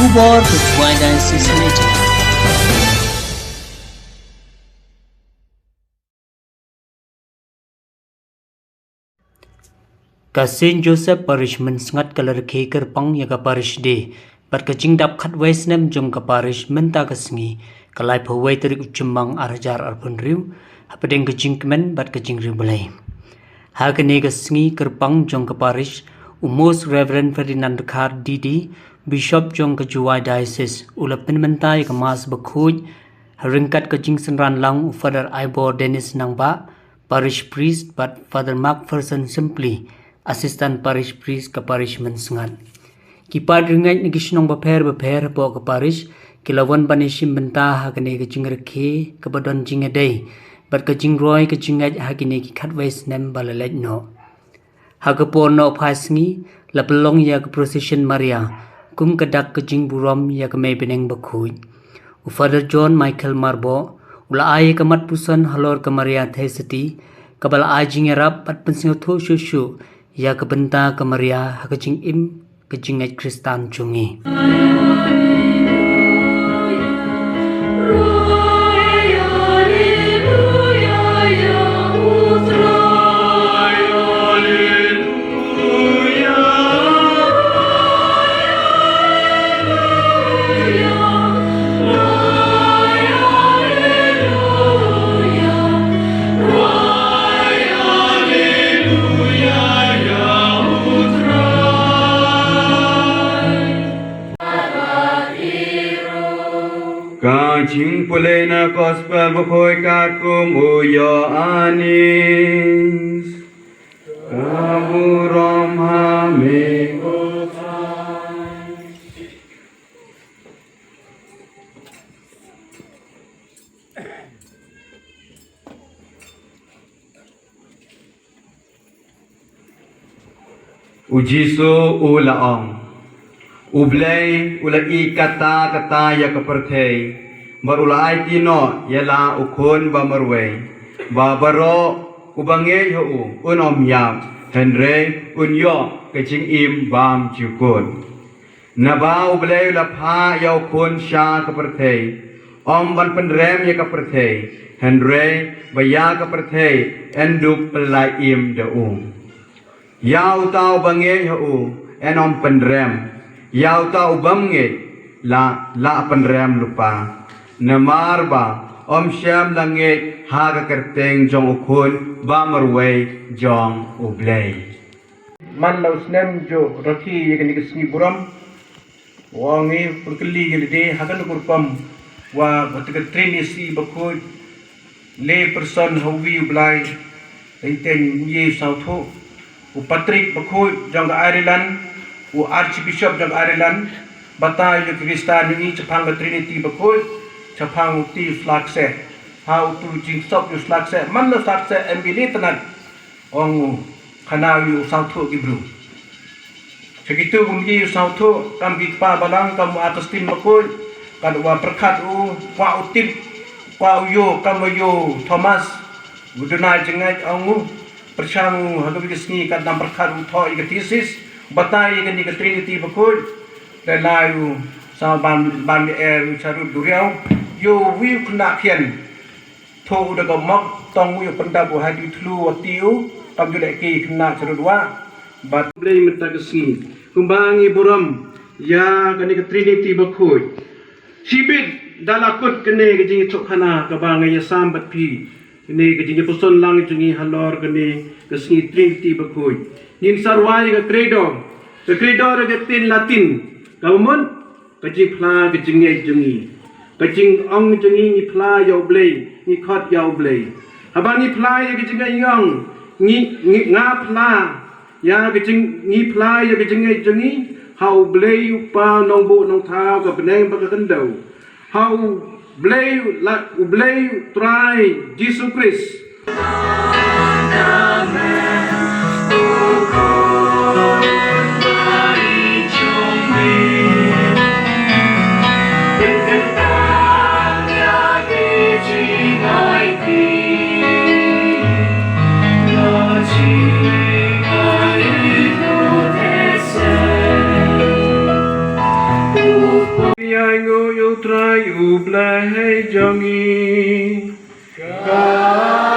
Kubor Ketua Diocese Meja. Ka Saint Joseph Parish mensengat kalar ke kerpang ya ka parish de bat ka jingdap khat wais nem jong ka parish menta ka sngi kalai phawai tarik uchembang arjar arpun riu hapadeng ka jingkmen bat ka jingriu belai ha ka ne ka sngi kerpang jong ka parish Most Reverend Ferdinand Khar Didi Bishop jong ka Juwai Diocese ulapin menta ya ka mas bakhuj haringkat ka jingsen ran lang Father Ivor Dennis Nangba Parish Priest but Father Mark Ferson Simply Assistant Parish Priest ka parish mensengat. Kipad ringai ni kisnong baper po ka parish kilawan banishim benta ha kane ka jingrekhe ka badon jingedai bat ka jingroy ka jingai ha kine ki khatwais nem balalet no. Ha ka pon no phasngi lapelong ya ka procession Maria kum ka dak ka jingburom ya ka may beneng bakhuj. Father John Michael Marbo ula ay ka matpusan halor ka Maria Thesati kabala ay jingerap at pensingo tho shushu ya kebenta ke Maria hakajing im kejingai Kristan jungi. Kajing pulai na gospel bakoy kakum uyo anis kaburom hame ujiso ulaong Ublay ulai kata ya keperthei barulai tino yala ukun ba marway ba baro ubange hu unom yam henre unyo keching im bam jukun naba ublay la pha ya ukun sha keperthei om ban pendrem ya keperthei henre baya keperthei enduk pelai im de yau tau bange hu enom pendrem Yau tau bamnge la penrem lupa namar ba om syam lange haga kerteng jong ukun ba marway jong ublay man laus nem jo raki yekani kesni buram wangi perkeli gelide hagan kurpam wa batka trinisi bakut le person hawi ublay enten ye sautho upatrik bakut jong Ireland Archbishop of Ireland, Batay of Kristan ni Chapang Trinity Bakoy, Chapang Ti Flakse, how to jing stop you slakse, Manda Sakse and Bilitanan on Kanayu Sauto Gibru. Segitu kumji Sauto, Kambi Pa Balang, Kamu Atastin Bakoy, Kadwa Perkat U, Wa Utip, Wa Uyo, Kamayo, Thomas, Budunai Jengai Angu, Persang Hadubisni Kadam Perkat Uto Igatesis. Batai kan di Trinity bakul dan layu sama ban air charut duriau yo wiu kena pian to udah gomak tong wiu penda bu hadi tlu watiu kam jule ki kena charut wa bat blay menta kesni kumbangi buram ya kan di Trinity bakul sibit dalakut kene kejing cokana kabangai ya sambat pi kene kejing person lang jungi halor kene kesni Trinity bakul nin sarwai ka credo ka tin Latin kaumon kajing pla kajing ngai jungi kajing ong jungi ni pla yo blay ni khot yo blay habang ni pla ya kajing ngai yong ni nga pla ya kajing ni pla ya kajing ngai jungi how blay pa nong bu nong thao ka beneng ba ka kandau how blay la blay try Jesus Christ Oh jongi kasarok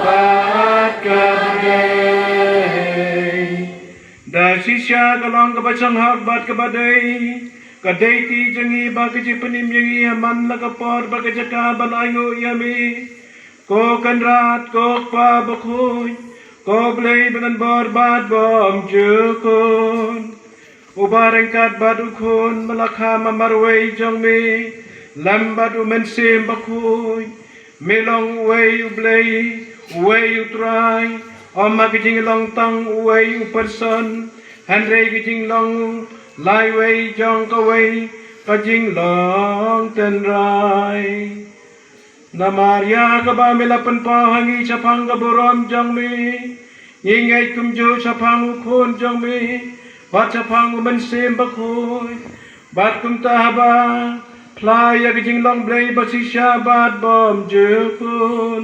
bat kadai da sisya kalong kabasang hak bat kabadai kadai ti jongi bakaji penim jongi aman lakapor bakajaka balayo yami ko kanrat ko pa bakoy ko blay banan borbat bom jukon ubarengkat badukun malakha mamarway jongme lambadu mensim bakuy melong way ublay way utray oma kijing long tang way person handre kijing long lai way jong ka way kajing long tenray namarya ka ba melapan pahangi sapang kaburam jongme ingay kumjo sapang ukun jongme bat sapang mensim bakuy bat kum tahaba playa kajing long blay basisya bat bom jukun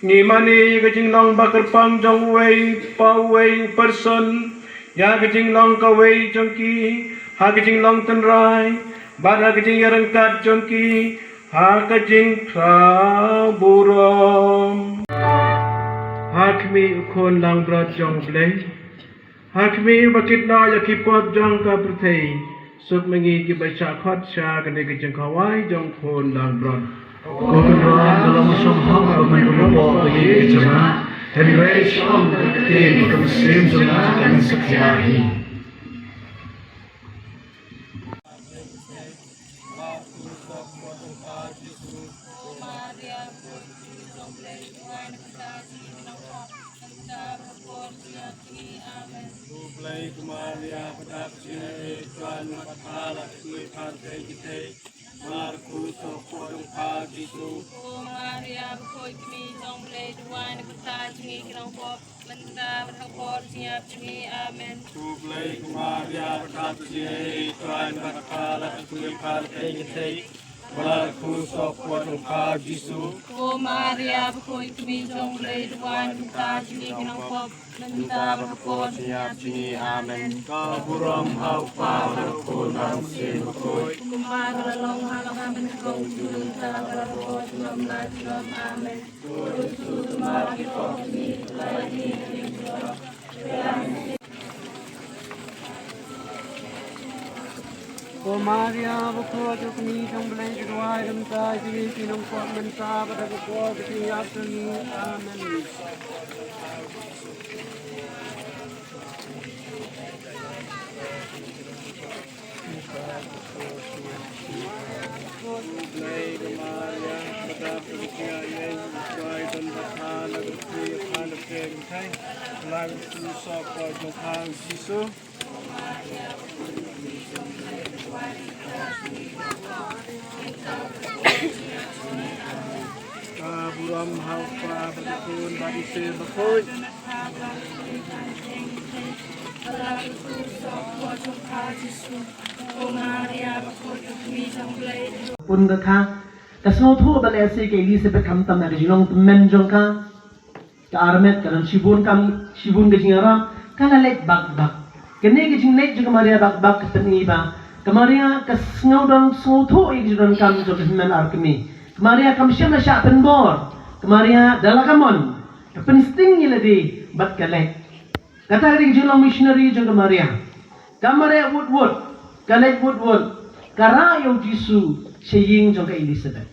ni mani kajing long bakar pang jong way pa way person ya kajing long ka way jongki ha kajing long tenrai bat ha kajing yarangkat jongki ha kajing praburam hakmi ukon lang brat jong blay hakmi bakit na yakipot jong ka prthei suk mengi ki baca khot sha kan ke jeng khawai jong khon lang bron ko kan ron dalam som hak man rupo ye ke jama henry som te ko sim jama kan sakyahi Play Kumaria Padapsi Tuan Matala Kui Pante Gite Marku Sokong Pagisu Kumaria Koi Kmi Jong Play Tuan Pataji Kinong Pop Menda Berhapor Siap Cini Amen Play Kumaria Padapsi Tuan Matala Kui Pante Gite Marku Sokong Pagisu Kumaria Koi Kmi Jong Play Tuan Pataji Kinong Pop Menda Berhapor Siap Cini Amen Kaburam Haupa Berkun Hamsin Koi Kumaria Long Halakam Kong Junta Berhapor Siap Lajam Amen Kusu Mari Kami Lagi Kumaria Bukho Jukni Jong Blay Judwai Damta Jini Kinong Pop Mensa Pada Bukho Jukni Yasuni Amen Blay Kumaria Pada Bukho Judwai Damta Jini Kinong Pop Lagu Susok Jong Hang Sisu Kaburam Haupa Berkun Badise Bakoi pun ka kha ka so tho bal ase ke Elizabeth kam tam na jilong men jong ka ka armet kan shibun ke jingara kala lek bak bak kene ke jing lek jong maria bak bak tani ba kamaria ka snau dong so tho ik jong kam jo ke men arkmi kamaria kam shema sha pen bor kamaria dalakamon pen sting yeladi bat kalek kata ring jilong missionary jong kamaria wood kalek wood kara yo jisu seying jong ka Elizabeth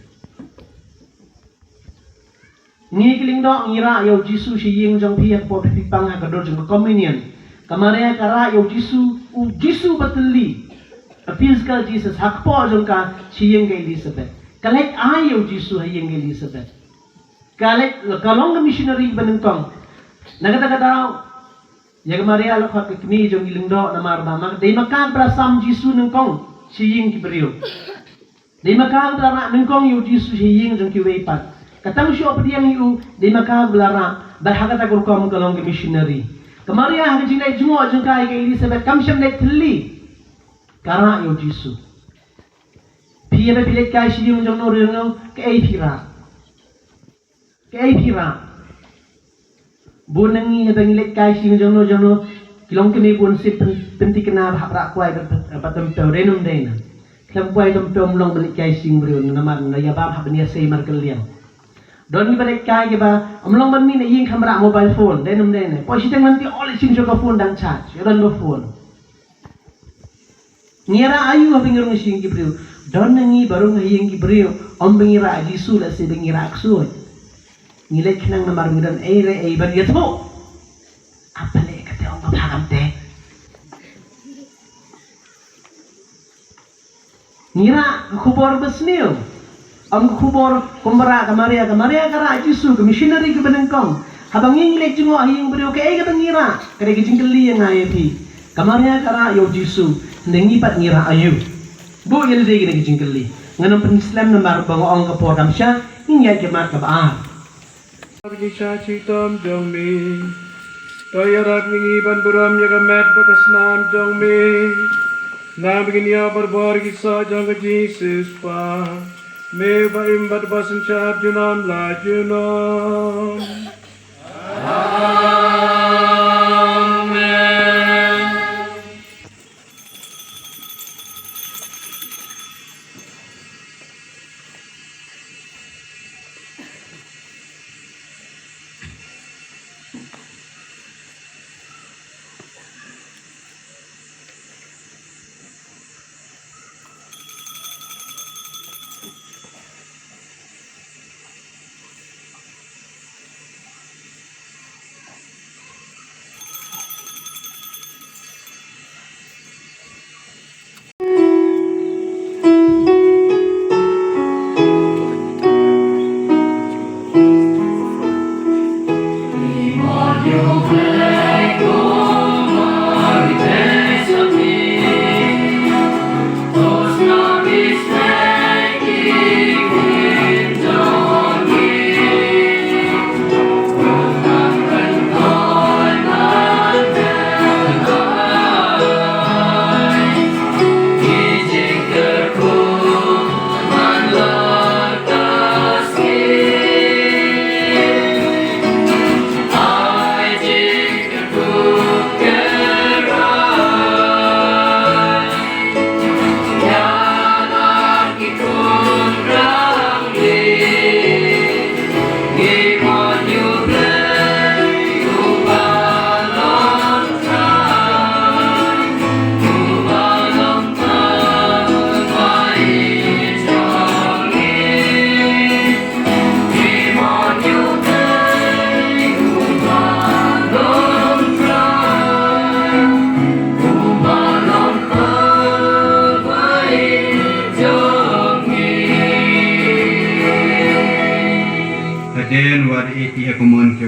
ni kiling do ngira yo jisu seying jong pia pot pipang ha kador jong communion kamaria kara yo jisu batli a physical Jesus hakpo jong ka seying ka Elizabeth kalek ay yo jisu hayeng ka Elizabeth kalek kalong ka missionary banentong nagata ya kamaria lo ka kini jong iling do na marba dei makan prasam jisu nengkong siying kibriyo. Di makahag lara nengkong yu jisu siying jong kiweipat. Katang siyo apadiang yu di makahag lara berhagat agur kom kalong ke missionary. Kemaria hagi jinay jungo jong kai ke Elizabeth kamsyam nay tili. Kara yu jisu. Piya ba pilit kai siying jong no ringo ke ay pira. Bunangi habang ilit kai siying jong no kilong kini pun si penti kena haprak kuai patem renum dena Lampuai tom long balik kai sing beriun namar na yabam habnia sei markeliam. Don ni balik kai ba amlong man min yin kamera mobile phone denum den. Posi teng nanti oleh sim joka phone dan charge. Yoran do phone. Ngira ayu ha pingirung sing gibriu. Don ngi baru ngayeng gibriu. Om bengira Jisu la se bengira aksu. Ngilek nang namar ngidan ere e ban yato. Apa le kate om paham te. Ngira kubor besnil. Am kubor kumbara kamaria kara Jisu ke missionary ke benengkong. Habang ngilek jungo ahing beriu ke e ke bengira. Kare ke jingkeli yang ayepi. Kamaria kara yo Jisu nengi pat ngira ayu. Bu yel de gine jingkeli. Nganam pen Islam namar bango ong ke program sya ingya ke mar ke ba. Abdi chachi tom jong mi. Toyarat ngi ban buram ya gamet bakas nam jong mi. Nam begini ya berbor kisah jong ke Jesus pa. Me ba imbat basen chap junam la junom. Then what iti akumun